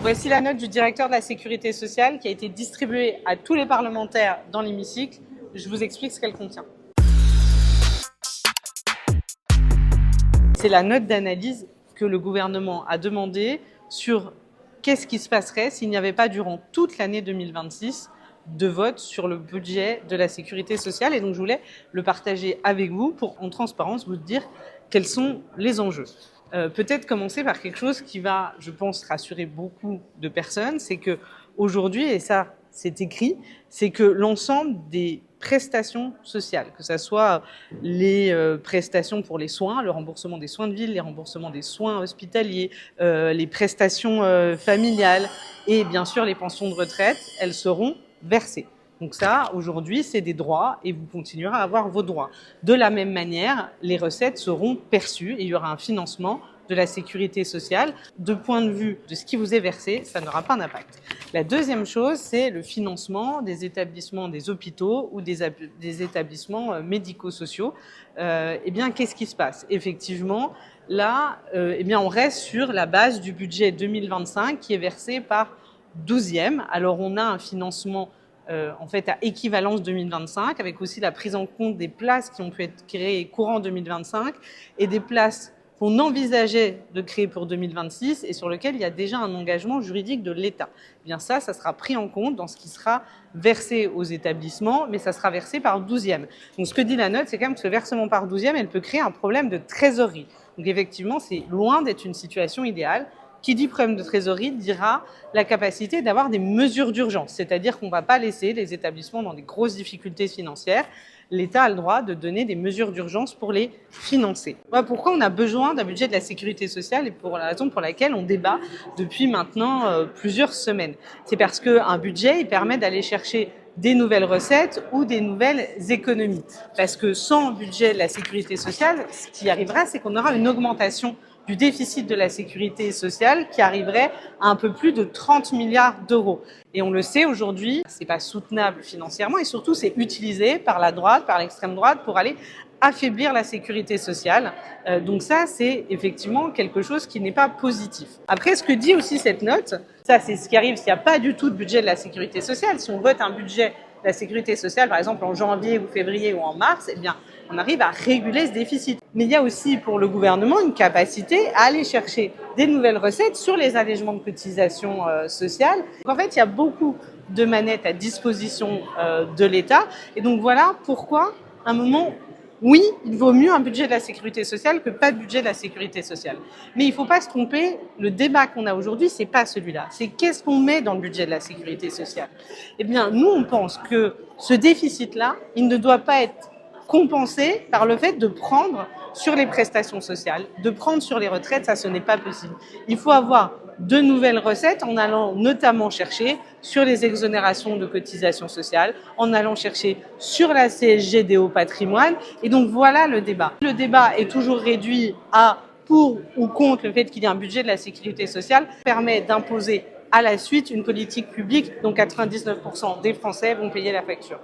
Voici la note du directeur de la Sécurité sociale qui a été distribuée à tous les parlementaires dans l'hémicycle. Je vous explique ce qu'elle contient. C'est la note d'analyse que le gouvernement a demandé sur qu'est-ce qui se passerait s'il n'y avait pas durant toute l'année 2026 de vote sur le budget de la sécurité sociale. Et donc je voulais le partager avec vous pour en transparence vous dire quels sont les enjeux. Peut-être commencer par quelque chose qui va, je pense, rassurer beaucoup de personnes, c'est que aujourd'hui, et ça c'est écrit, c'est que l'ensemble des prestations sociales, que ce soit les prestations pour les soins, le remboursement des soins de ville, les remboursements des soins hospitaliers, les prestations familiales et bien sûr les pensions de retraite, elles seront versées. Donc ça, aujourd'hui, c'est des droits et vous continuerez à avoir vos droits. De la même manière, les recettes seront perçues et il y aura un financement de la sécurité sociale. De point de vue de ce qui vous est versé, ça n'aura pas d'impact. La deuxième chose, c'est le financement des établissements des hôpitaux ou des établissements médico-sociaux. Eh bien, qu'est-ce qui se passe? Effectivement, là, eh bien, on reste sur la base du budget 2025 qui est versé par 12e. Alors, on a un financement en fait à équivalence 2025, avec aussi la prise en compte des places qui ont pu être créées courant 2025 et des places qu'on envisageait de créer pour 2026 et sur lequel il y a déjà un engagement juridique de l'État. Eh bien ça sera pris en compte dans ce qui sera versé aux établissements, mais ça sera versé par 12e. Donc ce que dit la note, c'est quand même que ce versement par 12e, elle peut créer un problème de trésorerie. Donc effectivement, c'est loin d'être une situation idéale. Qui dit problème de trésorerie dira la capacité d'avoir des mesures d'urgence, c'est-à-dire qu'on ne va pas laisser les établissements dans des grosses difficultés financières. L'État a le droit de donner des mesures d'urgence pour les financer. Voilà pourquoi on a besoin d'un budget de la sécurité sociale et pour la raison pour laquelle on débat depuis maintenant plusieurs semaines. C'est parce qu'un budget, il permet d'aller chercher des nouvelles recettes ou des nouvelles économies. Parce que sans budget de la sécurité sociale, ce qui arrivera, c'est qu'on aura une augmentation du déficit de la sécurité sociale qui arriverait à un peu plus de 30 milliards d'euros. Et on le sait aujourd'hui, c'est pas soutenable financièrement et surtout c'est utilisé par la droite, par l'extrême droite pour aller affaiblir la sécurité sociale. Donc ça, c'est effectivement quelque chose qui n'est pas positif. Après, ce que dit aussi cette note, ça c'est ce qui arrive s'il n'y a pas du tout de budget de la sécurité sociale. Si on vote un budget de la sécurité sociale, par exemple en janvier ou février ou en mars, eh bien, on arrive à réguler ce déficit. Mais il y a aussi pour le gouvernement une capacité à aller chercher des nouvelles recettes sur les allégements de cotisations sociales. Donc, en fait, il y a beaucoup de manettes à disposition de l'État. Et donc voilà pourquoi, à un moment, oui, il vaut mieux un budget de la sécurité sociale que pas de budget de la sécurité sociale. Mais il ne faut pas se tromper, le débat qu'on a aujourd'hui, c'est pas celui-là. C'est qu'est-ce qu'on met dans le budget de la sécurité sociale. Eh bien, nous, on pense que ce déficit-là, il ne doit pas être compensé par le fait de prendre sur les prestations sociales, de prendre sur les retraites, ça ce n'est pas possible. Il faut avoir de nouvelles recettes en allant notamment chercher sur les exonérations de cotisations sociales, en allant chercher sur la CSG des hauts patrimoines. Et donc voilà le débat. Le débat est toujours réduit à pour ou contre le fait qu'il y ait un budget de la sécurité sociale, permet d'imposer à la suite une politique publique dont 99% des Français vont payer la facture.